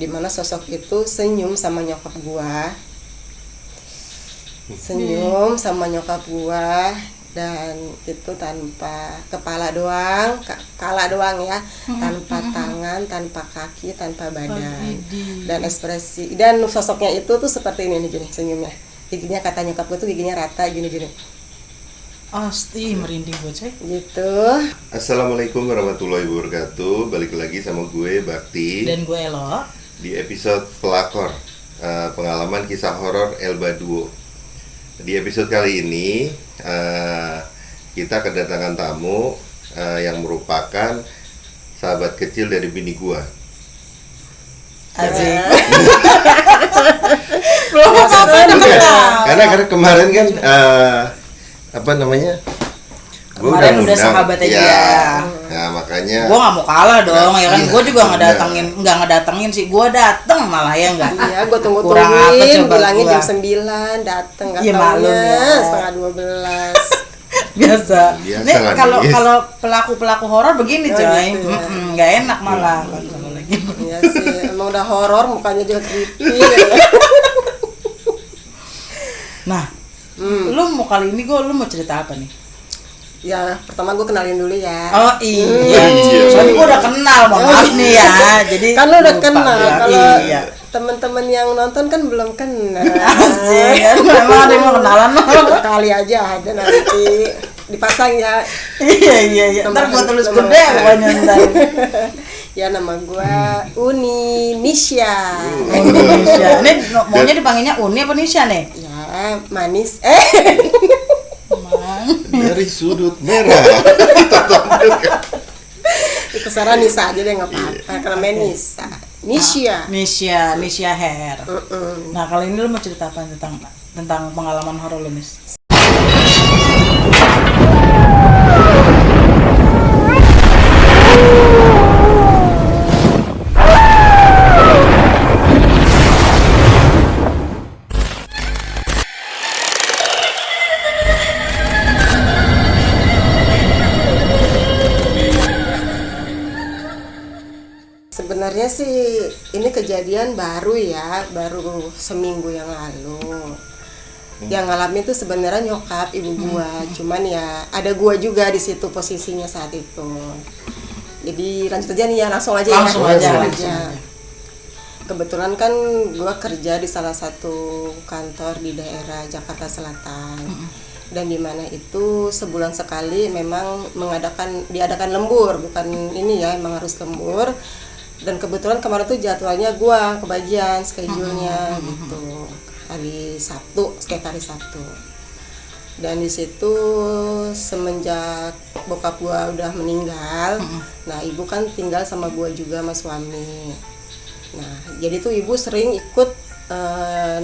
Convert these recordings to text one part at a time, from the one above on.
dimana sosok itu senyum sama nyokap gua, dan itu tanpa kepala doang, kepala doang ya, tanpa tangan, tanpa kaki, tanpa badan. Dan ekspresi dan sosoknya itu tuh seperti ini nih, gini senyumnya. Giginya kata nyokap gue tuh giginya rata gini-gini. Pasti merinding gue coy. Gitu. Assalamualaikum warahmatullahi wabarakatuh. Balik lagi sama gue Bakti Dan gue Elo di episode Pelakor, pengalaman kisah horor Elba Duo. Di episode kali ini kita kedatangan tamu yang merupakan sahabat kecil dari bini gua. Asik. Karena kemarin kan apa namanya? Kemarin udah sahabatnya dia. Nah makanya gue nggak mau kalah dong, ya kan? Gue juga nggak ngedatengin sih. Gue dateng malah ya nggak. Iya, gue tunggu-tungguin, bilangin jam 9 dateng, nggak ya, taunya setengah 12. Biasa. Nih kalau pelaku horor begini coy, gitu ya. Nggak enak malah kalau lagi. Iya sih, emang udah horor, mukanya juga creepy. Nah, lu kali ini lu mau cerita apa nih? Ya, pertama gue kenalin dulu ya. Oh iya, soalnya gue udah kenal, mohon maaf nih ya. Jadi kan lu udah kenal, ya. kalau iya. temen-temen yang nonton kan belum kenal. Asik, memang ada yang mau kenalan. Kali aja ada nanti dipasang ya. Iya. Ntar gue tulis gede pokoknya ntar. Ya, nama gue Uni Nisha. Ini maunya dipanggilnya Uni apa Nisha nih? Ya, manis. dari sudut merah. Terserah Nisa aja deh, nggak apa-apa. Karena Nisa. Nisha Hair. Nah, kali ini lu mau cerita apa tentang pengalaman horor lu, Nis? Sebenarnya sih ini kejadian baru seminggu yang lalu. Yang ngalamin tuh sebenarnya nyokap ibu gua, cuman ya ada gua juga di situ posisinya saat itu. Jadi lanjut aja nih ya, langsung aja. Kebetulan kan gua kerja di salah satu kantor di daerah Jakarta Selatan. Dan di mana itu sebulan sekali memang diadakan lembur, bukan ini ya, emang harus lembur. Dan kebetulan kemarin tuh jadwalnya gua kebagian schedule-nya gitu. Setiap hari Sabtu. Dan di situ semenjak bokap gua udah meninggal, nah ibu kan tinggal sama gua juga sama suami. Nah, jadi tuh ibu sering ikut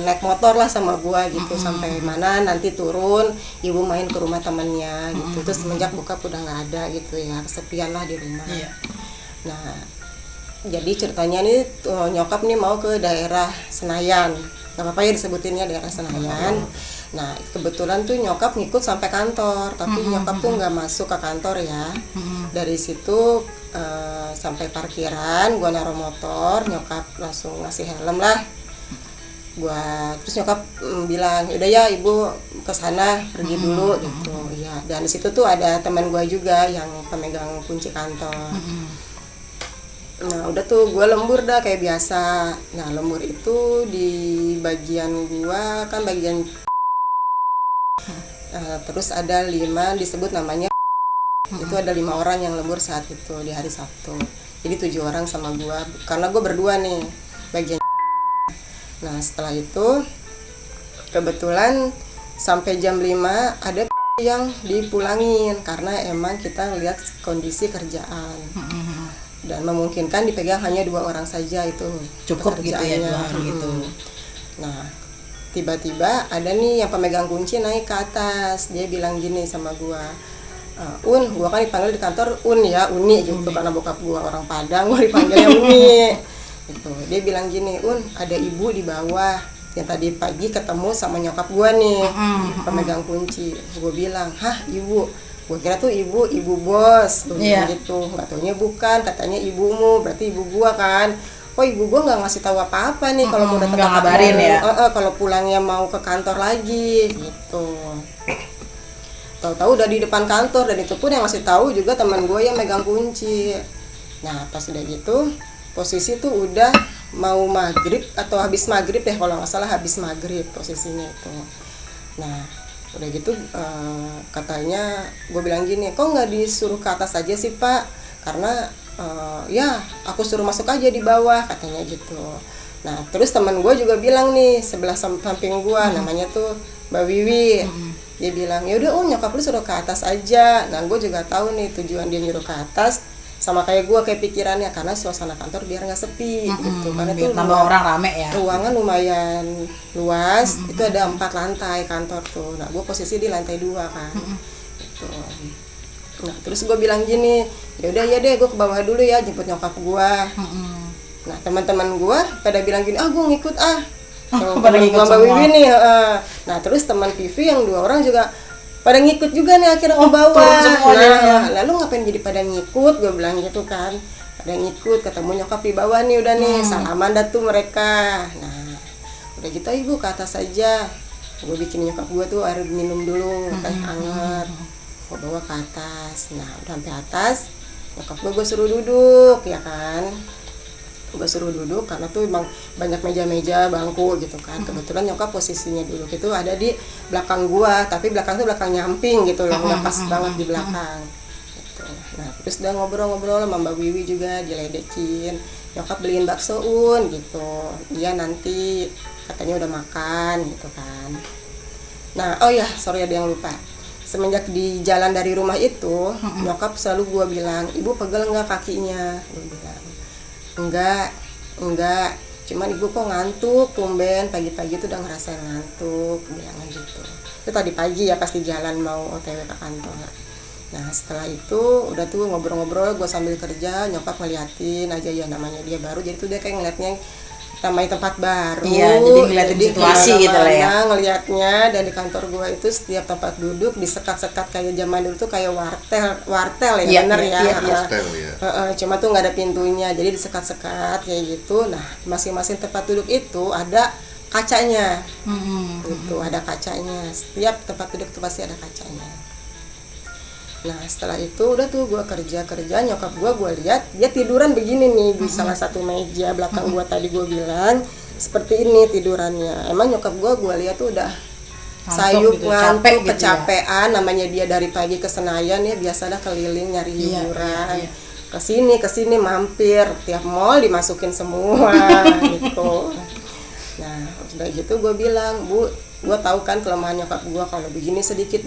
naik motor lah sama gua gitu, sampai mana nanti turun ibu main ke rumah temannya gitu. Terus semenjak bokap udah nggak ada gitu ya, kesepian lah di rumah. Nah, jadi ceritanya nih nyokap nih mau ke daerah Senayan, nggak apa-apa ya disebutinnya daerah Senayan. Nah, kebetulan tuh nyokap ngikut sampai kantor, tapi nyokap tuh nggak masuk ke kantor ya. Dari situ sampai parkiran, gua naruh motor, nyokap langsung ngasih helm lah. Terus nyokap bilang, udah ya ibu kesana pergi dulu gitu. Ya, dan di situ tuh ada teman gua juga yang pemegang kunci kantor. Nah, udah tuh gue lembur dah kayak biasa. Nah, lembur itu di bagian gua kan bagian terus ada 5 disebut namanya. Itu ada 5 orang yang lembur saat itu di hari Sabtu. Jadi 7 orang sama gua, karena gue berdua nih bagian. Nah, setelah itu kebetulan sampai jam 5 ada yang dipulangin karena emang kita lihat kondisi kerjaan. Dan memungkinkan dipegang hanya 2 orang saja, itu cukup gitu ya, 2 hari gitu. Nah, tiba-tiba ada nih yang pemegang kunci naik ke atas. Dia bilang gini sama gua, gua kan dipanggil di kantor Uni gitu, karena bokap gua orang Padang, gua dipanggilnya Uni gitu. Dia bilang gini, ada ibu di bawah yang tadi pagi ketemu sama nyokap gua nih, pemegang kunci. Gua bilang, hah ibu? Gue kira tuh ibu bos gitu, nggak taunya bukan, katanya ibumu, berarti ibu gua kan. kok ibu gue nggak ngasih tahu apa-apa nih kalau mau datang nggak ke ngabarin ya? kalau pulangnya mau ke kantor lagi gitu. Tahu-tahu udah di depan kantor, dan itu pun yang ngasih tahu juga teman gue yang megang kunci. Nah pas udah gitu posisi tuh udah mau maghrib atau habis maghrib ya, kalau nggak salah habis maghrib posisinya itu. Nah udah gitu katanya gue bilang gini, kok nggak disuruh ke atas aja sih Pak, karena ya aku suruh masuk aja di bawah katanya gitu. Nah terus teman gue juga bilang nih sebelah samping gue, namanya tuh Mbak Wiwi. Dia bilang ya udah nyokap lu suruh ke atas aja. Nah gue juga tahu nih tujuan dia nyuruh ke atas sama kayak gue, kayak pikirannya, karena suasana kantor biar nggak sepi gitu. Karena itu tambah orang rame ya. ruangan lumayan luas, itu ada 4 lantai kantor tuh. Nah gue posisi di lantai 2 kan gitu. Nah terus gue bilang gini, ya udah ya deh gue ke bawah dulu ya jemput nyokap gue. Nah teman-teman gue pada bilang gini, gue ngikut pada temen ngikut gua Mbak semua. Wiwi nih. Nah terus teman Vivi yang 2 orang juga pada ngikut juga nih akhirnya ke bawah. turun semua jadinya. Lalu ngapain jadi pada ngikut, gue bilang gitu kan. Pada ngikut, ketemu nyokap di bawah nih udah nih, salaman dah tuh mereka. Nah udah gitu ibu ke atas aja, gue bikin nyokap gue tuh air minum dulu, teh hangat, gue bawa ke atas. Nah udah sampai atas, nyokap gue suruh duduk ya kan. Gue suruh duduk karena tuh emang banyak meja-meja, bangku gitu kan. Kebetulan nyokap posisinya duduk itu ada di belakang gua, tapi belakang tuh belakang nyamping gitu loh, nggak pas banget di belakang gitu. Nah terus udah ngobrol-ngobrol sama Mbak Wiwi juga, diledekin nyokap beliin bakso gitu, iya nanti katanya udah makan gitu kan. Nah oh ya sorry ada yang lupa, semenjak di jalan dari rumah itu nyokap selalu gua bilang, ibu pegel nggak kakinya, gua bilang enggak, cuman ibu kok ngantuk, tumben pagi-pagi tuh udah ngerasain ngantuk, bilang gitu. Itu tadi pagi ya pas di jalan mau OTW ke kantor. Nah setelah itu udah tuh ngobrol-ngobrol, gue sambil kerja, nyokap ngeliatin aja ya, namanya dia baru, jadi tuh dia kayak ngeliatnya namanya tempat baru. Iya, jadi ngeliatin situasi gitu lah ya. Ngeliatnya, dan di kantor gue itu setiap tempat duduk disekat-sekat kayak zaman dulu tuh kayak wartel ya, bener ya. Hostel ya. Cuma tuh nggak ada pintunya, jadi disekat-sekat kayak gitu. Nah masing-masing tempat duduk itu ada kacanya, gitu, ada kacanya. Setiap tempat duduk tuh pasti ada kacanya. Nah setelah itu udah tuh gue kerja, nyokap gue lihat dia tiduran begini nih di salah satu meja belakang gue, tadi gue bilang seperti ini tidurannya. Emang nyokap gue lihat tuh udah sayup, gitu, ngantuk, capek gitu kecapean. Namanya dia dari pagi ke Senayan ya, biasalah keliling nyari hiburan. Kesini mampir, tiap mall dimasukin semua gitu. Nah udah gitu gue bilang, Bu, gue tahu kan kelemahan nyokap gue, kalau begini sedikit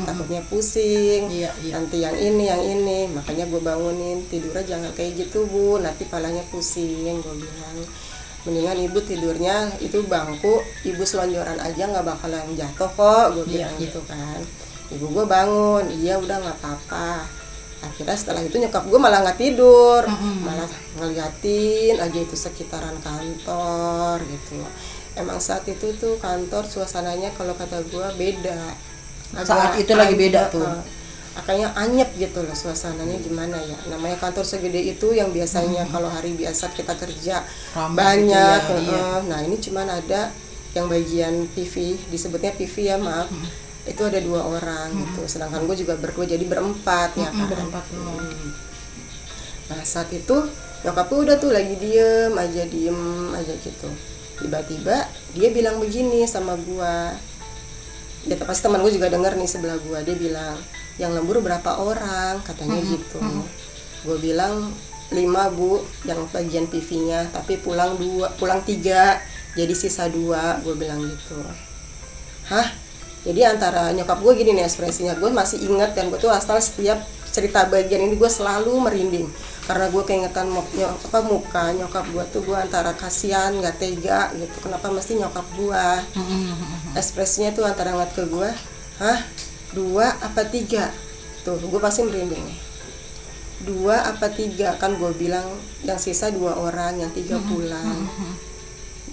takutnya pusing, nanti yang ini, makanya gue bangunin, tidurnya jangan kayak gitu Bu, nanti palanya pusing. Gue bilang mendingan ibu tidurnya itu bangku, ibu selonjoran aja nggak bakalan jatuh kok, gue bilang gitu kan. Ibu gue bangun, iya udah nggak apa-apa. Akhirnya setelah itu nyokap gue malah nggak tidur, malah ngeliatin aja itu sekitaran kantor gitu. Emang saat itu tuh kantor suasananya kalau kata gue beda. Saat itu lagi beda tuh. Kayaknya anyep gitu loh suasananya, gimana ya. Namanya kantor segede itu yang biasanya kalau hari biasa kita kerja ramai banyak. gitu ya, Nah ini cuman ada yang bagian PV, disebutnya PV ya maaf. Itu ada 2 orang gitu. Sedangkan gue juga berdua, jadi berempat ya kan. Berempat. Nah saat itu nyokap gue udah tuh lagi diem aja gitu. Tiba-tiba dia bilang begini sama gua, ya pasti teman gue juga denger nih sebelah gua. Dia bilang, yang lembur berapa orang katanya gitu. Gue bilang 5 Bu yang bagian PV-nya, tapi pulang 3, jadi sisa 2, gue bilang gitu. Hah? Jadi antara nyokap gue gini nih ekspresinya, gue masih ingat, dan gue tuh asal setiap cerita bagian ini gue selalu merinding karena gue keingetan muka nyokap gue tuh, gue antara kasihan, nggak tega gitu, kenapa mesti nyokap gue. Ekspresinya tuh antara ngeliat ke gue, hah 2 apa 3, tuh gue pasti merinding nih. 2 apa 3, kan gue bilang yang sisa 2 orang, yang 3 pulang.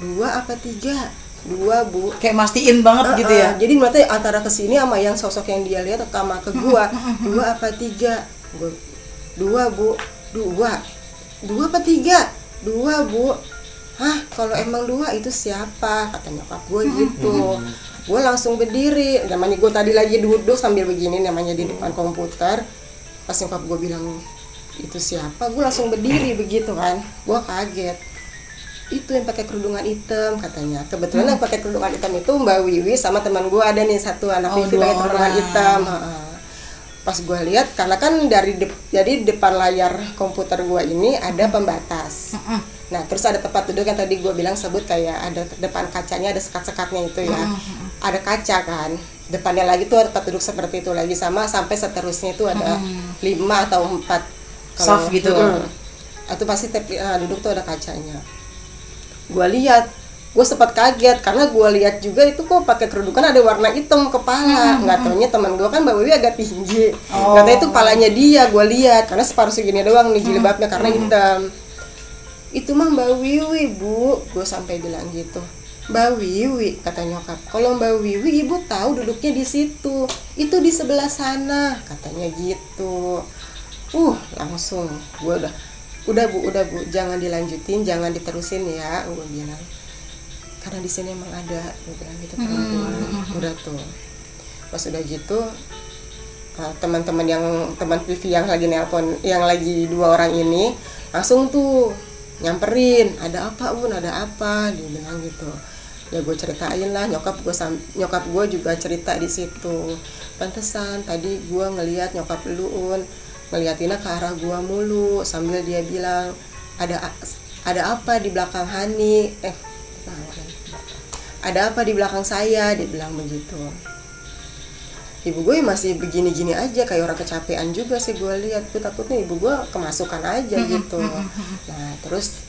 2 apa 3? 2 Bu, kayak mastiin banget gitu ya. Jadi berarti antara kesini sama yang sosok yang dia lihat sama ke gua, 2 apa 3? Gua 2 Bu, 2 apa 3? 2 Bu. Hah, kalau emang 2 itu siapa? Kata nyokap gue gitu. Gue langsung berdiri, namanya gue tadi lagi duduk sambil begini namanya di depan komputer. Pas nyokap gue bilang itu siapa, gue langsung berdiri begitu kan. Gue kaget. Itu yang pakai kerudungan hitam katanya. Kebetulan yang pakai kerudungan hitam itu Mbak Wiwi sama teman gue, ada nih satu anak Wiwi pakai kerudungan hitam. Pas gue lihat, karena kan jadi depan layar komputer gue ini ada pembatas. Nah terus ada tempat duduk yang tadi gue bilang sebut kayak ada depan kacanya ada sekat-sekatnya itu ya. Ada kaca kan. Depannya lagi tuh ada tempat duduk seperti itu lagi, sama sampai seterusnya itu ada 5 atau 4 soft gitu. Atau pasti duduk tuh ada kacanya. Gue lihat, gue sempat kaget karena gue lihat juga itu kok pakai kerudungan ada warna hitam kepala. Nggak taunya teman gue kan Mbak Wiwi agak tinggi. Katanya itu kepalanya dia, gue lihat karena separuh segini doang nih jilbabnya karena hitam. Itu mah Mbak Wiwi Bu, gue sampai bilang gitu. Mbak Wiwi, kata nyokap, kalau Mbak Wiwi ibu tahu duduknya di situ, itu di sebelah sana, katanya gitu. Langsung gue udah Bu, jangan dilanjutin, jangan diterusin ya, gue bilang. Karena di sini emang ada, gue bilang gitu perempuan. Udah tuh. Pas udah gitu, teman-teman teman Vivi yang lagi nelpon, yang lagi 2 orang ini, langsung tuh nyamperin, ada apa Bun, ada apa, dia bilang gitu. Ya gue ceritain lah, nyokap gue juga cerita di situ. Pantesan tadi gue ngelihat nyokap lu ngeliatinnya ke arah gua mulu sambil dia bilang ada apa di belakang Hani, ada apa di belakang saya, dia bilang begitu. Ibu gue masih begini-gini aja kayak orang kecapean juga sih gue lihat tuh, takutnya ibu gue kemasukan aja gitu. Nah terus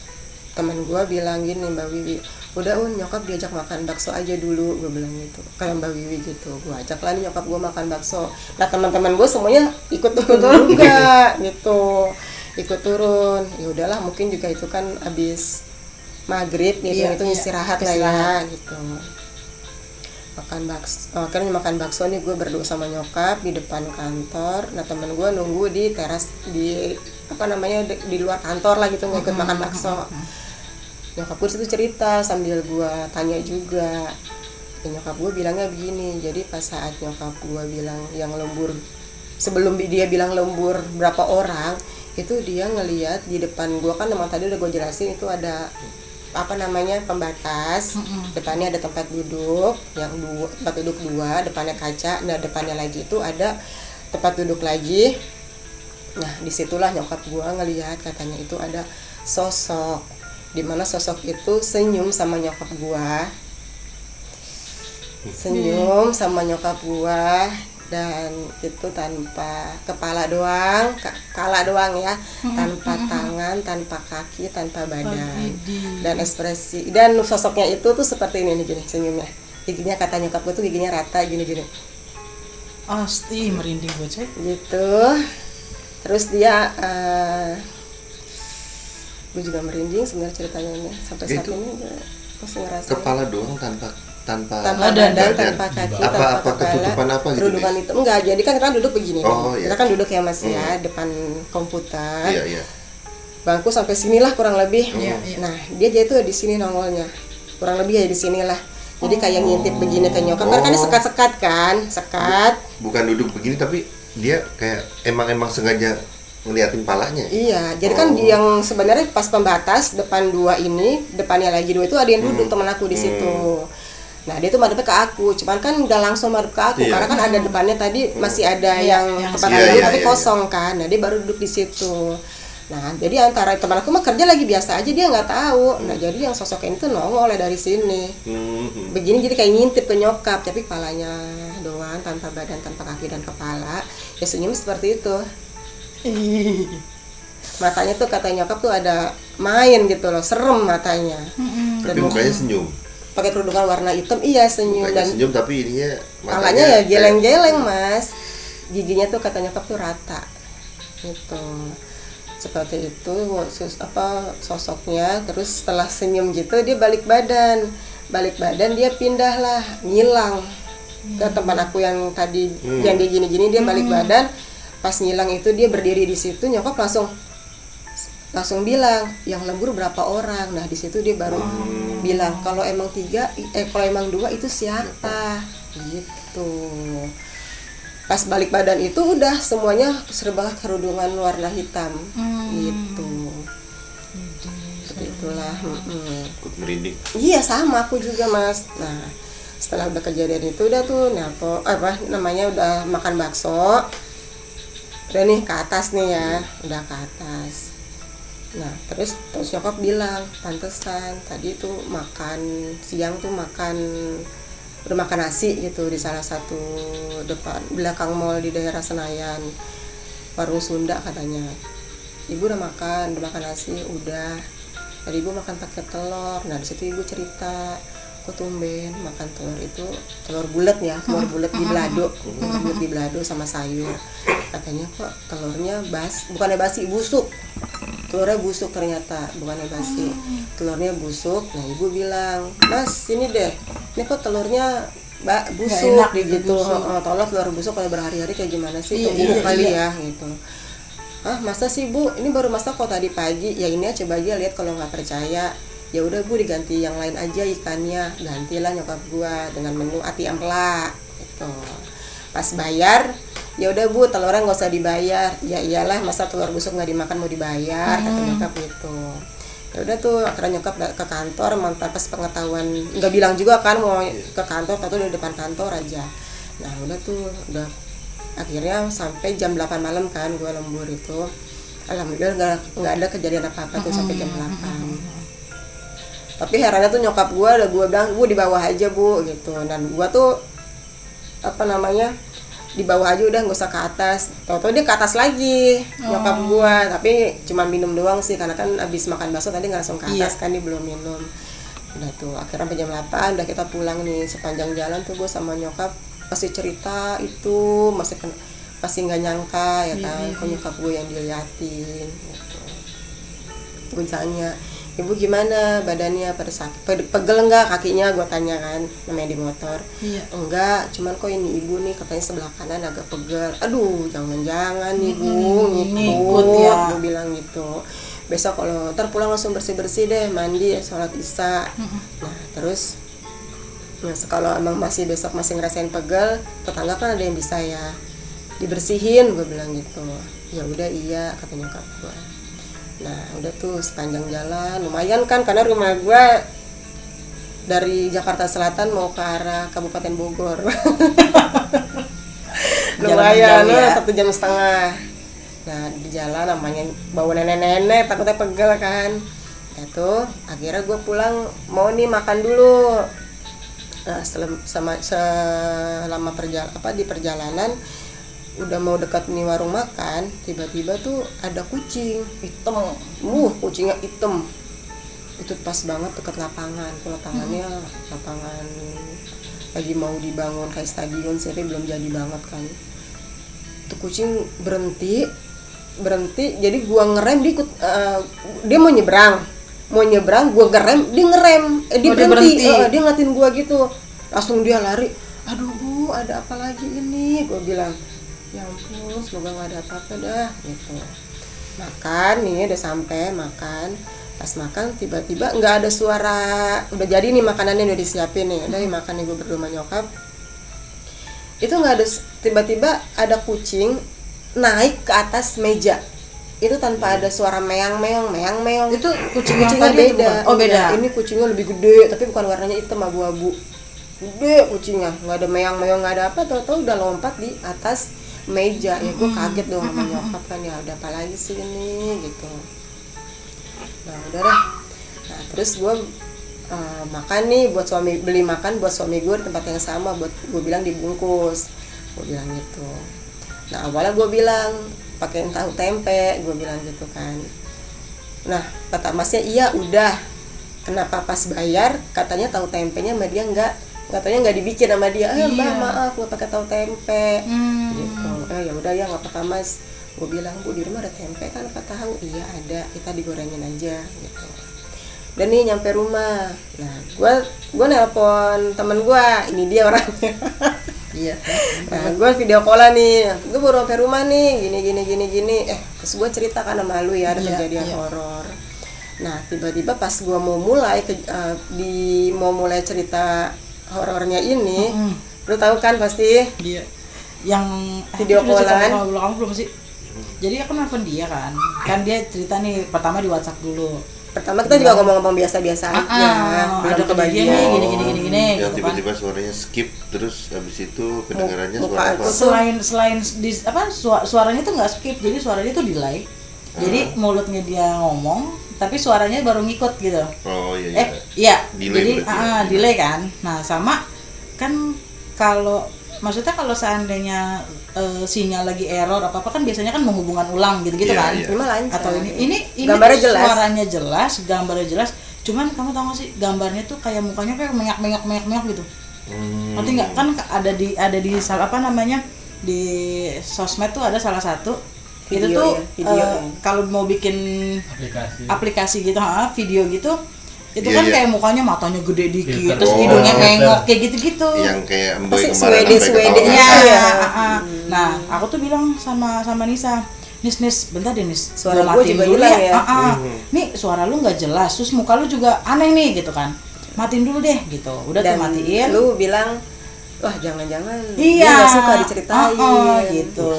teman gue bilang gini, Mbak Wiwi, udah nyokap diajak makan bakso aja dulu, gue bilang gitu kayak Mbak Wiwi gitu. Gue ajak lah nih nyokap gue makan bakso. Nah teman-teman gue semuanya ikut turun juga gitu, ikut turun. Ya udahlah, mungkin juga itu kan abis maghrib gitu, itu istirahat lah ya gitu. Makan bakso nih, gue berdua sama nyokap di depan kantor. Nah temen gue nunggu di teras di di luar kantor lah gitu, nggak ikut makan bakso. Nyokap gue situ cerita sambil gue tanya juga. Nyokap gue bilangnya begini, jadi pas saat nyokap gue bilang yang lembur, sebelum dia bilang lembur berapa orang, itu dia ngelihat di depan gue kan, memang tadi udah gue jelasin itu ada pembatas. Depannya ada tempat duduk yang tempat duduk 2, depannya kaca. Nah depannya lagi itu ada tempat duduk lagi. Nah disitulah nyokap gua ngelihat, katanya itu ada sosok, dimana sosok itu senyum sama nyokap gua, dan itu tanpa kepala doang, ya, tanpa tangan, tanpa kaki, tanpa badan, dan ekspresi dan sosoknya itu tuh seperti ini nih, gini senyumnya, giginya kata nyokap gue tuh giginya rata gini. Pasti merinding gue cek gitu. Terus dia gue juga merinding sebenarnya ceritanya ini sampai saat ini masih ngerasa kepala doang tanpa badan, tanpa kaki, tanpa kepala, kerudungan itu enggak. Jadi kan kita duduk begini, kita kan duduk ya Mas ya, depan komputer, bangku sampai sinilah kurang lebih. Nah dia tuh di sini nongolnya, kurang lebih ya di sinilah. Jadi kayak ngintip begini ke nyokap, kan ini sekat kan, bukan duduk begini tapi dia kayak emang sengaja ngeliatin palanya. Iya, jadi kan yang sebenarnya pas pembatas depan 2 ini, depannya lagi 2 itu ada yang duduk teman aku di situ. Nah dia tuh madepnya ke aku, cuman kan udah langsung madep ke aku, karena kan ada depannya tadi masih ada yang tempat tapi kosong kan. Nah dia baru duduk di situ. Nah jadi antara teman aku mah kerja lagi biasa aja, dia nggak tahu. Nah jadi yang sosoknya itu nongol dari sini, begini, jadi kayak ngintip ke nyokap, tapi kepalanya doang, tanpa badan, tanpa kaki dan kepala. Ya senyum seperti itu. Matanya tuh kata nyokap tuh ada main gitu loh, serem matanya. Tapi mukanya senyum. Pakai kerudungan warna hitam, iya senyum. Mukanya dan senyum tapi ininya matanya ya geleng-geleng Mas. Giginya tuh kata nyokap tuh rata. Gitu. Seperti itu sosoknya. Terus setelah senyum gitu dia balik badan dia pindahlah, ngilang ke teman aku yang tadi yang dia gini-gini, dia balik badan. Pas ngilang itu dia berdiri di situ, nyokap langsung langsung bilang yang lembur berapa orang. Nah di situ dia baru bilang kalau emang 3, kalau emang 2 itu siapa gitu. Pas balik badan itu udah semuanya serba kerudungan warna hitam gitu. Seperti itulah. Ikut merinding. Iya sama aku juga Mas. Nah setelah udah kejadian itu udah tuh nelpon udah makan bakso, udah nih ke atas nih ya, udah ke atas. Nah terus nyokap bilang pantesan tadi tuh makan siang tuh udah makan nasi gitu di salah satu belakang mall di daerah Senayan, warung Sunda katanya. Ibu udah makan nasi, udah tadi ibu makan pakai telur. Nah di situ ibu cerita kok tumben makan telur bulat ya, telur bulat di balado sama sayur. Katanya kok telurnya bukannya basi, busuk. Telurnya busuk ternyata, bukannya basi. Telurnya busuk. Nah ibu bilang, Mas sini deh, ini kok telurnya busuk enak gitu. busuk. Tolong telur busuk kalau berhari-hari kayak gimana sih? Iya, Tunggu iya, kali iya. ya gitu. Ah masa sih Bu, ini baru masak kok tadi pagi. Ya ini coba aja lihat, kalau nggak percaya ya udah Bu diganti yang lain aja ikannya. Gantilah nyokap gua dengan menu ati ampela gitu. Pas bayar, ya udah Bu telurnya nggak usah dibayar. Ya iyalah masa telur busuk nggak dimakan mau dibayar, kata nyokap gitu. Ya udah tuh akhirnya nyokap ke kantor, mantap pas pengetahuan nggak bilang juga kan mau ke kantor, atau di depan kantor aja. Nah udah tuh akhirnya sampai jam 8 malam kan gue lembur itu. Alhamdulillah nggak ada kejadian apa-apa tuh sampai jam 8. Tapi herannya tuh nyokap gue bilang Bu di bawah aja Bu gitu. Dan gue tuh di bawah aja udah nggak usah ke atas. Tahu-tahu dia ke atas lagi nyokap gue, tapi cuma minum doang sih karena kan abis makan bakso tadi nggak langsung ke atas kan, dia belum minum. Udah tuh akhirnya sampai jam 8 udah kita pulang nih. Sepanjang jalan tuh gue sama nyokap pasti cerita itu, masih nggak nyangka ya kan, kok nyokap gue yang diliatin gitu. Gue tanya, Ibu gimana badannya, pada sakit, pegel enggak kakinya, gue tanya kan, namanya di motor. Enggak, cuman kok ini ibu nih katanya sebelah kanan agak pegel. Aduh jangan-jangan Ibu ngikut ya, gue bilang gitu. Besok kalau ntar pulang langsung bersih-bersih deh, mandi, sholat isya. Nah terus kalau emang besok masih ngerasain pegel, tetangga kan ada yang bisa ya dibersihin, gue bilang gitu. Ya udah iya, kata nyokap gue. Nah udah tuh sepanjang jalan lumayan kan, karena rumah gue dari Jakarta Selatan mau ke arah Kabupaten Bogor. Lumayan ya. 1,5 jam. Nah di jalan namanya bawa nenek-nenek takutnya pegel kan. Nah tuh akhirnya gue pulang mau nih makan dulu. Nah selama di perjalanan udah mau dekat nih warung makan, tiba-tiba tuh ada kucing hitam. Kucingnya hitam. Itu pas banget dekat lapangan. Lapangannya lapangan lagi mau dibangun kayak stadion sih, tapi belum jadi banget kan. Tuh kucing berhenti, jadi gua ngerem, dia mau nyebrang, gua ngerem, dia ngerem, dia berhenti. Dia ngeliatin gua gitu, langsung dia lari. Aduh Bu, ada apa lagi ini? Gua bilang, ya ampun, semoga nggak ada apa-apa dah gitu. Makan nih, udah sampai makan. Pas makan tiba-tiba nggak ada suara, udah jadi nih makanannya udah disiapin nih, udah makan nih gue berdua sama nyokap. Itu nggak ada, tiba-tiba ada kucing naik ke atas meja. Itu tanpa ada suara meong. Itu kucingnya beda. Beda. Ini kucingnya lebih gede, tapi bukan warnanya hitam abu-abu. Gede kucingnya, nggak ada meong, nggak ada apa. Tahu-tahu udah lompat di atas meja. Ya gue kaget dong sama nyokap kan, ya ada apa lagi sih ini gitu. Nah udah deh. Nah terus gue makan nih beli makan buat suami gue di tempat yang sama, buat gue bilang dibungkus, gue bilang gitu. Nah awalnya gue bilang pakai tahu tempe, gue bilang gitu kan. Nah kata masnya iya udah. Kenapa pas bayar katanya tahu tempenya sama dia katanya nggak dibikin sama dia. Mbak maaf gue pakai tahu tempe gitu. Ya udah ya nggak apa-apa Mas. Gue bilang Bu di rumah ada tempe kan apa tahu? Iya ada, kita digorengin aja gitu. Dan nih nyampe rumah, nah gue nelpon temen gue, ini dia orangnya. Iya. Nah, gue video callan nih, gue baru sampai rumah nih, gini. Terus gue cerita kan sama lu ya ada Iya, kejadian iya. horor. Nah, tiba-tiba pas gue mau mulai cerita horornya ini, lu tahu kan pasti Iya. Yang Video aku udah cerita callan. sama kamu belum sih? Jadi aku nelfon dia kan dia cerita nih pertama di WhatsApp dulu. pertama kita juga ngomong-ngomong biasa-biasa aja, ada belum kejadian nih kebagian. gini Yang gitu kan. tiba-tiba suaranya skip, terus habis itu kedengarannya Muka suara aku apa? Selain di suaranya tuh nggak skip, jadi suaranya tuh delay. Jadi mulutnya dia ngomong tapi suaranya baru ngikut gitu. Oh iya. Iya. Delay Jadi berarti ya. delay kan. Nah, sama kan kalau maksudnya kalau seandainya sinyal lagi error apa kan biasanya kan menghubungkan ulang gitu-gitu Iya, kan. iya. Ini mah lancar. Atau ini Gambarnya tuh jelas. suaranya jelas, gambarnya jelas. Cuman kamu tahu gak sih gambarnya tuh kayak mukanya kayak mengak gitu. Ngerti nggak? Kan ada di apa namanya di sosmed tuh ada salah satu itu Video tuh ya, video. kalau mau bikin aplikasi gitu, video gitu itu Iya, kan iya. kayak mukanya matanya gede dikit, Filter. terus Oh, hidungnya filter. nengok kayak gitu-gitu. Yang kayak Emboy Pasti kemarin sampai Swede ketawa. Iya. Iya. Nah, aku tuh bilang sama Nisa, Nis, bentar deh Nis, Suara gua gua matiin juga dulu hilang ya. ya. Nih suara lu nggak jelas, terus muka lu juga aneh nih gitu kan. Matiin dulu deh gitu. Udah tuh Dan matiin. lu bilang, wah jangan-jangan Iya. dia nggak suka diceritain. Gitu.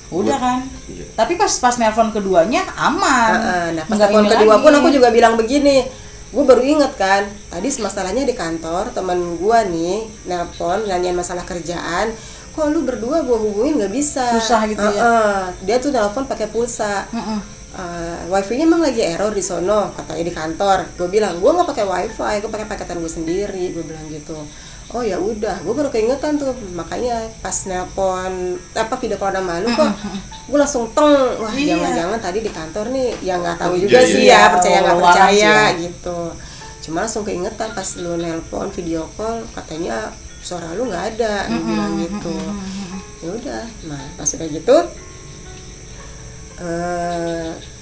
Udah kan. Iya. Tapi pas nelpon keduanya aman. Nah, pas Nggak telepon ini kedua lagi. pun aku juga bilang begini, gue baru inget kan, tadi masalahnya di kantor teman gue nih nelpon nanyain masalah kerjaan, kok lu berdua gue hubungin nggak bisa. Susah gitu ya? Dia tuh nelpon pakai pulsa. Wifi-nya emang lagi error di sono, katanya di kantor. Gue bilang gue nggak pakai wifi, gue pakai paketan gue sendiri. Gue bilang gitu. Oh ya udah, gue baru keingetan tuh, makanya pas nelpon video call sama lu kok, gue langsung teng, wah Iya. jangan-jangan tadi di kantor nih, ya nggak tahu juga Iya, sih iya. ya, percaya nggak Walau alam percaya sih gitu. Cuma langsung keingetan pas lu nelpon video call, katanya suara lu nggak ada, lu bilang gitu. Ya udah, nah pas udah gitu.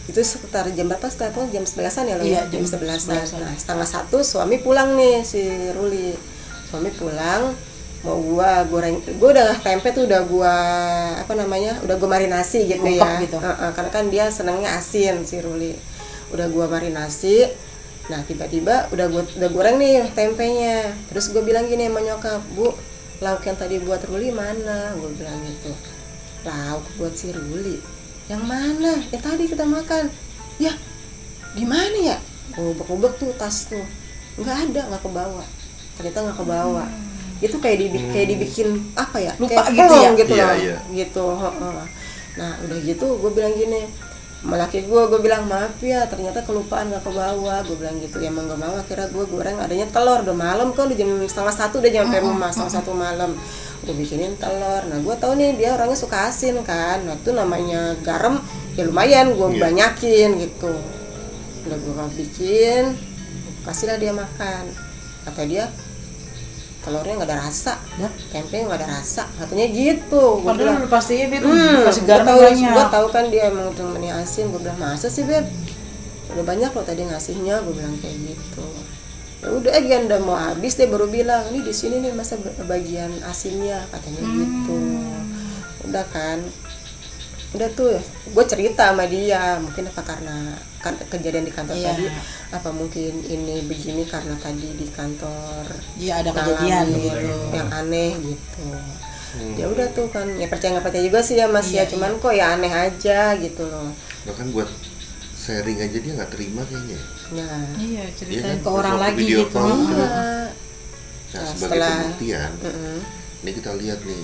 Itu sekitar jam berapa setelah jam 11-an ya lo Iya, ya? Jam jam 11-an. 11-an. Nah, setengah 1 suami pulang nih si Ruli. Suami pulang mau gua goreng. Gua udah tempe tuh udah gua udah gua marinasi gitu Ungkep ya. gitu. Karena kan dia senangnya asin si Ruli. Udah gua marinasi. Nah, tiba-tiba udah goreng nih tempenya. Terus gua bilang gini sama nyokap, "Bu, lauk yang tadi buat Ruli mana?" Gua bilang gitu. Lauk buat si Ruli. Yang mana? Yang tadi kita makan. Ya, gimana ya? Ubek-ubek tuh tas tuh. Nggak ada, nggak kebawa. Ternyata nggak kebawa. Itu kayak dibikin apa ya? Lupa kayak gitu ya? gitu Iya, loh. iya. Gitu. Nah, udah gitu gue bilang gini. Sama laki gue bilang maaf ya, ternyata kelupaan nggak kebawa. Gue bilang gitu. Ya emang nggak mau. Akhirnya gue goreng adanya telur. Udah malam kan, udah jam setengah 1 udah nyampe rumah, setengah 1 malam. Gue bikinin telur. Nah, gue tahu nih dia orangnya suka asin kan. Nah, itu namanya garam ya lumayan gue Iya. banyakin gitu. Udah gue bikin, kasihlah dia makan. Kata dia telurnya nggak ada rasa, tempe nggak ada rasa, katanya gitu. Gue bilang, Padahal pastinya dia tuh kasih garam gue banyak. tahu kan dia emang temennya asin. Gue bilang masa sih Beb, udah banyak loh tadi ngasihnya. Gue bilang kayak gitu. Ya udah gian udah mau habis dia baru bilang ini di sini nih masa bagian asinnya, katanya gitu. Udah kan, udah tuh gue cerita sama dia, mungkin apa karena kejadian di kantor Iya. tadi, apa mungkin ini begini karena tadi di kantor Iya, ada kejadian ngalamin gitu. yang aneh gitu. Ya udah tuh kan, ya percaya nggak percaya juga sih ya Mas Iya, ya, cuman kok ya aneh aja gitu loh. Bahkan buat sharing aja dia nggak terima kayaknya. Nah, Iya, Iya ceritain kan? ke orang Waktu lagi video gitu. call. iya. Nah, Nah, sebagai setelah- pembuktian, ini kita lihat nih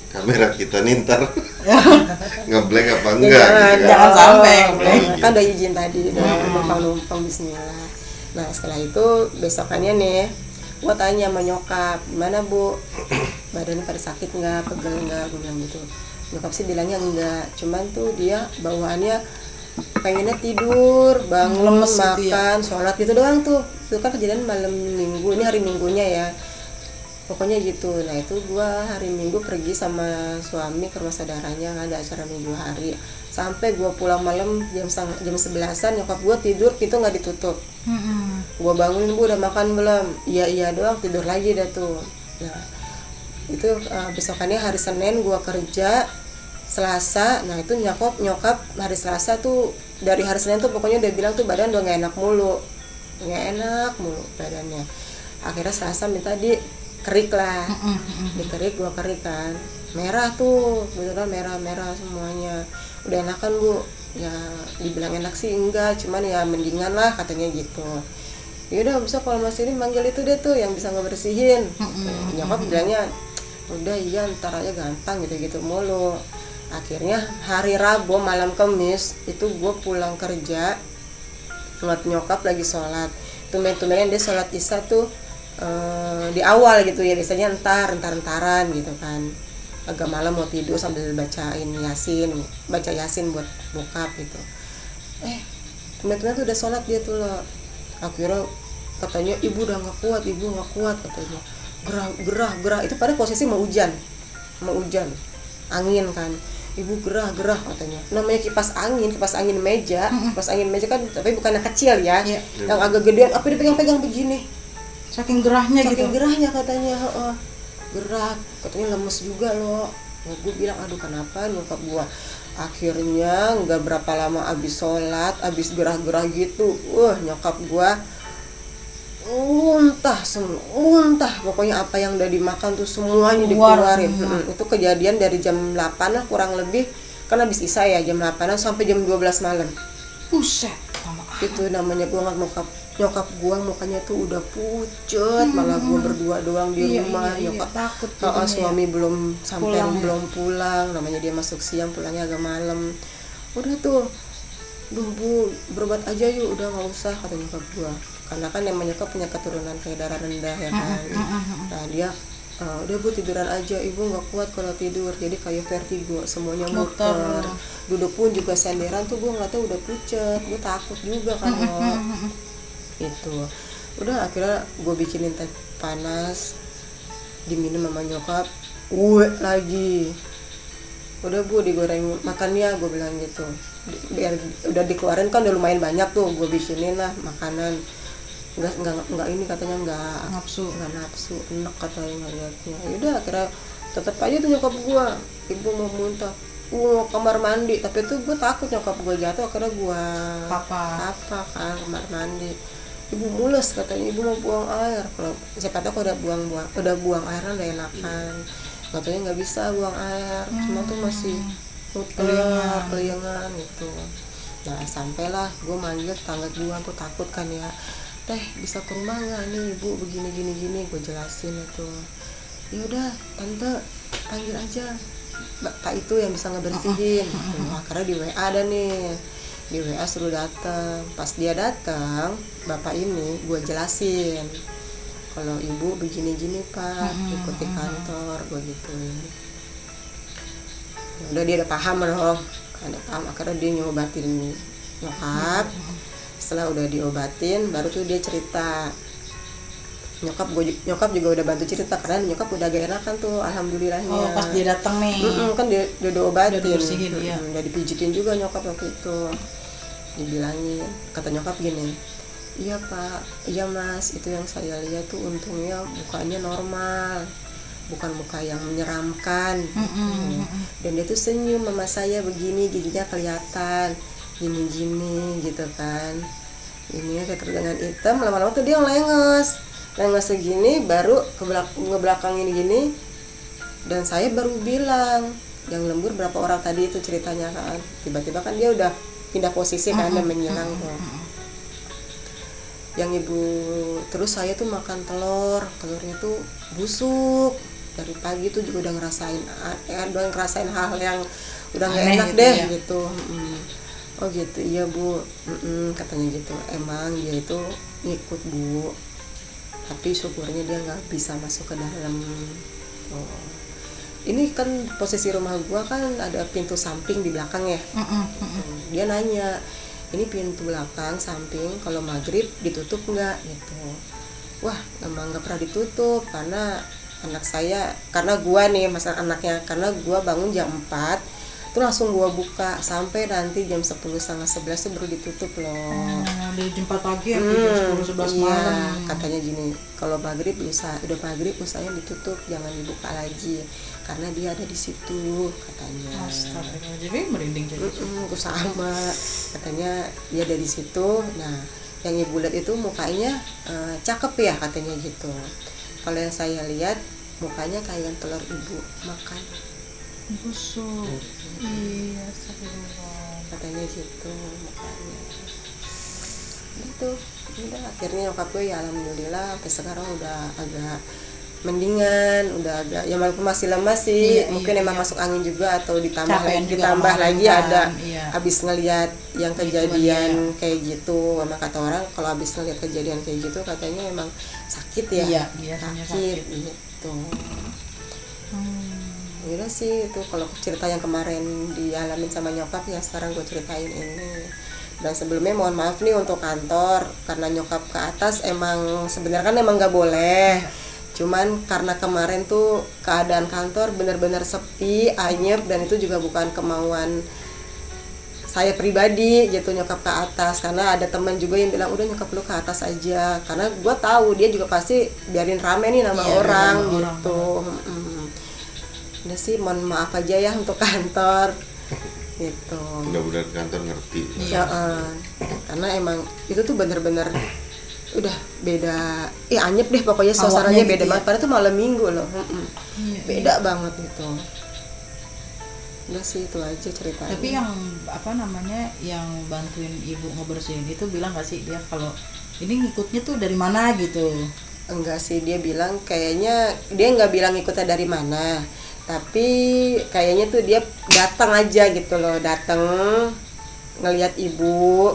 kamera kita nih ntar ngeblank apa enggak gitu kan. jangan sampai. Kan udah izin tadi, udah numpang bismillah. Nah setelah itu besokannya nih, gua tanya sama nyokap, gimana Bu, badannya pada sakit nggak, pegel nggak? Gue bilang gitu. Nyokap sih bilangnya enggak, cuman tuh dia bawaannya pengennya tidur, bangun, Lemes gitu ya? makan, sholat gitu doang tuh. Itu kan kejadian malam minggu, ini hari minggunya ya. Pokoknya gitu. Nah itu gua hari Minggu pergi sama suami ke rumah saudaranya, ada acara Minggu hari. Sampai gua pulang malam jam 11-an, nyokap gua tidur pintu nggak ditutup. Gua bangunin, Bu udah makan belum? Iya doang, tidur lagi dah tuh. Nah itu besokannya hari Senin gua kerja, Selasa, nah itu nyokap hari Selasa tuh, dari hari Senin tuh pokoknya udah bilang tuh badan udah nggak enak mulu badannya. Akhirnya Selasa minta dikerik lah, dikerik, gua kerik kan, merah tuh beneran merah semuanya. Udah enakan Bu? Ya dibilang enak sih enggak, cuman ya mendingan lah katanya gitu. Yaudah bisa kalau Mas ini manggil itu deh tuh yang bisa ngebersihin. Nyokap bilangnya udah iya ntar aja gampang gitu mulu. Akhirnya hari Rabu malam Kamis itu gue pulang kerja, ngeliat nyokap lagi sholat. Tumben-tumbenan dia sholat isya tuh di awal gitu ya, biasanya entaran gitu kan. Agak malam mau tidur sambil baca yasin buat bokap gitu. Tumben-tumbenan tuh udah sholat dia tuh loh. Akhirnya katanya ibu nggak kuat katanya. Gerah itu pada posisi mau hujan angin kan. Ibu gerah katanya. Namanya kipas angin meja kan, tapi bukan yang kecil ya. Yang agak gedean, apa dipegang-pegang begini. Saking gerahnya Katanya. Gerak katanya, lemes juga loh. Gue bilang aduh kenapa nyokap gue. Akhirnya nggak berapa lama abis sholat, abis gerah-gerah gitu, nyokap gue muntah pokoknya apa yang udah dimakan tuh semuanya dikeluarin. Itu kejadian dari jam 8 lah kurang lebih, kan habis isya ya, jam 8 sampai jam 12 malam. Buset, itu namanya gua ngeliat nyokap gua mukanya tuh udah pucet, malah gua berdua doang di rumah. Nyokap takut suami belum pulang, namanya dia masuk siang, pulangnya agak malam. Udah tuh, Bu, berobat aja yuk, udah nggak usah kata nyokap gua, karena kan namanya nyokap punya keturunan kayak darah rendah ya kan. Nah dia udah Bu tiduran aja, ibu nggak kuat kalau tidur, jadi kayak vertigo, semuanya muter. Duduk pun juga senderan tuh gua ngeliatnya udah pucet, gua takut juga kan itu. Udah akhirnya gua bikinin teh panas diminum sama nyokap, lagi. Udah Bu digoreng makannya, gue bilang gitu. Biar udah dikeluarin kan udah lumayan banyak tuh, gue bikinin lah makanan. Enggak ini katanya enggak nafsu, enak katanya ngeliatnya. Yaudah akhirnya tetap aja tuh nyokap gue, ibu mau muntah, mau kamar mandi, tapi tuh gue takut nyokap gue jatuh, akhirnya gue apa kan kamar mandi. Ibu mules katanya, ibu mau buang air. Kalau siapa tahu udah buang air kan udah enakan. Katanya nggak bisa buang air, cuma tuh masih keliangan gitu. Nah sampailah gue manggil tetangga gue, aku takut kan ya, teh bisa ke rumah nggak nih ibu begini gini, gue jelasin itu. Ya udah tante panggil aja bapak itu yang bisa ngebersihin. Karena di WA ada nih, di WA suruh datang. Pas dia datang, bapak ini gue jelasin, kalau ibu begini-gini Pak, ikuti kantor, gue gituin. Udah dia udah paham loh, akhirnya dia nyobatin nyokap. Setelah udah diobatin, baru tuh dia cerita. Nyokap juga udah bantu cerita, karena nyokap udah agak enakan tuh, alhamdulillahnya. Pas dia datang nih. Kan dia udah obatin, udah dipijitin juga nyokap waktu itu. Dibilangin, kata nyokap gini, iya Pak, iya Mas, itu yang saya lihat tuh untungnya mukanya normal, bukan muka yang menyeramkan. Dan dia tuh senyum sama saya begini, giginya kelihatan gini gitu kan. Ini kayak kerudungan hitam, lama-lama tuh dia lenges segini, baru ngebelakangin gini. Dan saya baru bilang, yang lembur berapa orang tadi itu ceritanya kan. Tiba-tiba kan dia udah pindah posisi kan, dan menyilang tuh. Yang ibu, terus saya tuh makan telurnya tuh busuk dari pagi tuh, juga udah ngerasain hal yang udah nggak enak gitu deh ya. Gitu. Oh gitu, iya Bu, katanya gitu. Emang dia itu ngikut Bu, tapi syukurnya dia nggak bisa masuk ke dalam. Ini kan posisi rumah gua kan ada pintu samping di belakang ya. Dia nanya, ini pintu belakang samping kalau maghrib ditutup nggak gitu. Wah emang nggak pernah ditutup, karena anak saya, karena gua nih masalah anaknya, karena gua bangun jam 4, Itu langsung gua buka sampai nanti jam 10:30-11 tuh baru ditutup loh. Dari jam 4 pagi ya, jam 10-11 iya, malam. katanya gini, kalau maghrib udah maghrib usahanya ditutup, jangan dibuka lagi karena dia ada di situ katanya. Astagfirullah, jadi merinding jadi. Aku sama, katanya dia ada di situ. Nah, yang ibu lihat itu mukanya cakep ya katanya gitu. Kalau yang saya lihat mukanya kayak telur ibu makan. Busuk. Iya, astagfirullah. Katanya gitu mukanya. Gitu. Udah akhirnya nyokap gue ya alhamdulillah sampai sekarang udah agak mendingan, udah agak ya walaupun masih lemas sih, mungkin emang masuk angin juga atau ditambah lagi ada habis ngelihat yang kejadian kayak gitu. Sama kata orang kalau habis ngelihat kejadian kayak gitu katanya emang sakit ya, sakit gitu. Udah sih itu kalau cerita yang kemarin dialamin sama nyokap ya sekarang gue ceritain ini. Dan sebelumnya mohon maaf nih untuk kantor karena nyokap ke atas emang sebenarnya kan emang nggak boleh. Cuman karena kemarin tuh keadaan kantor benar-benar sepi, anyep, dan itu juga bukan kemauan saya pribadi gitu nyokap ke atas, karena ada teman juga yang bilang udah nyokap lu ke atas aja karena gue tahu dia juga pasti biarin rame nih nama orang gitu. Udah sih mohon maaf aja ya untuk kantor gitu. Mudah-mudahan kantor ngerti. Ya, karena emang itu tuh bener-bener udah beda, anyep deh pokoknya suasananya beda banget. Padahal tuh malam minggu loh, beda banget gitu. Udah sih itu aja ceritanya. Tapi yang yang bantuin ibu ngebersihin itu bilang nggak sih dia kalau ini ngikutnya tuh dari mana gitu? Enggak sih, dia bilang kayaknya dia nggak bilang ngikutnya dari mana. Tapi kayaknya tuh dia datang aja gitu loh, datang ngelihat ibu,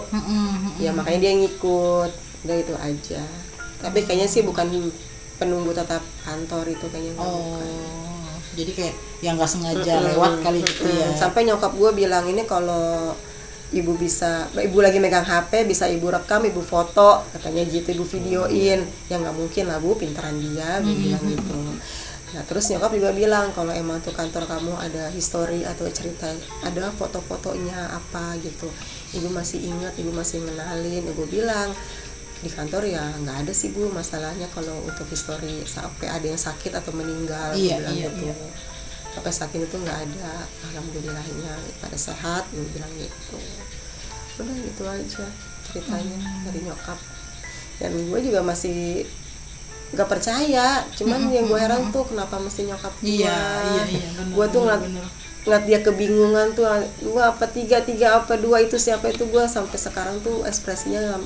ya makanya dia ngikut, udah itu aja. Tapi kayaknya sih bukan penunggu tetap kantor itu kayaknya. Jadi kayak yang nggak sengaja lewat kali gitu ya. Sampai nyokap gue bilang ini kalau ibu lagi megang HP bisa ibu rekam, ibu foto, katanya gitu, ibu videoin. Ya nggak mungkin lah bu, pintaran dia, gue bilang gitu. Nah terus nyokap juga bilang kalau emang tuh kantor kamu ada history atau cerita, ada foto-fotonya apa gitu, ibu masih ingat, ibu masih ngenalin. Ibu bilang di kantor ya nggak ada sih bu masalahnya kalau untuk history sampai ada yang sakit atau meninggal. Bilang gitu. Sampai saat ini tuh nggak ada, alhamdulillahnya pada sehat, gue bilang gitu. Udah gitu aja ceritanya dari nyokap. Dan gue juga masih nggak percaya, cuman yang gue heran tuh kenapa mesti nyokap gue. Gue tuh ngeliat dia kebingungan tuh, gue apa tiga apa dua itu siapa itu, gue sampai sekarang tuh ekspresinya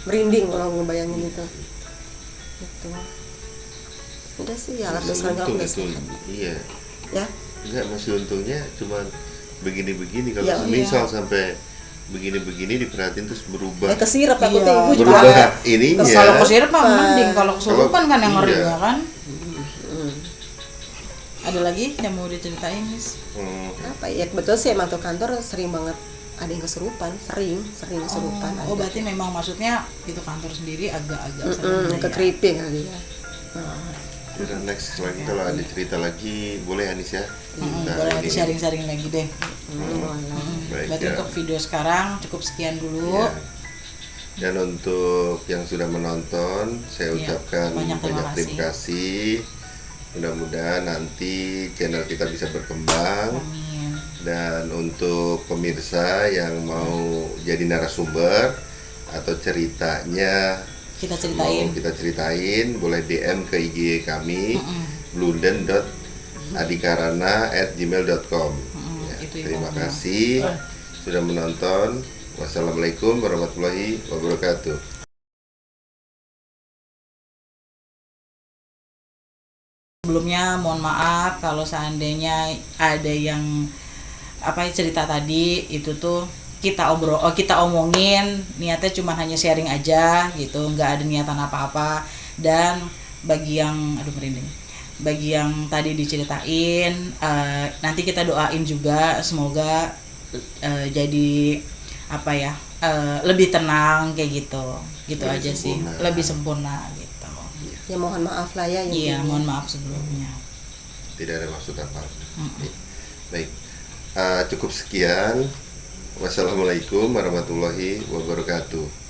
merinding kalau ngebayangin itu. Gitu. Udah sih ya alhamdulillah udah sehat. Iya. Ya. Enggak, masih untungnya cuman begini-begini. Kalau semisal sampai begini-begini diperhatiin terus berubah. Kesirep takutnya ibu juga. Berubah ininya. Kalau kesirep mah mending, kalau kesurupan kan yang ngerinya kan. Ada lagi yang mau diceritain, Miss? Apa ya, betul sih emang tuh kantor sering banget ada yang kesurupan, sering kesurupan. Berarti memang maksudnya itu kantor sendiri agak-agak sering ke creepy kali ya. Udah next lagi kalau ada cerita lagi boleh Anis ya. Boleh sharing-sharing lagi deh. Berarti untuk video sekarang cukup sekian dulu. Ya. Dan untuk yang sudah menonton, saya ucapkan banyak terima kasih. Mudah-mudahan nanti channel kita bisa berkembang. Amin. Dan untuk pemirsa yang mau jadi narasumber atau ceritanya kita ceritain, boleh DM ke IG kami blunden.adikarana@gmail.com. Terima kasih sudah menonton. Wassalamualaikum warahmatullahi wabarakatuh. Sebelumnya mohon maaf kalau seandainya ada yang cerita tadi itu tuh kita omongin niatnya cuma hanya sharing aja gitu, nggak ada niatan apa-apa. Dan bagi yang bagi yang tadi diceritain, nanti kita doain juga semoga jadi lebih tenang kayak gitu lebih aja sempurna. Sih lebih sempurna gitu ya. Mohon maaf lah ya. Iya mohon maaf sebelumnya, tidak ada maksud apa. Baik, Cukup sekian. Wassalamualaikum warahmatullahi wabarakatuh.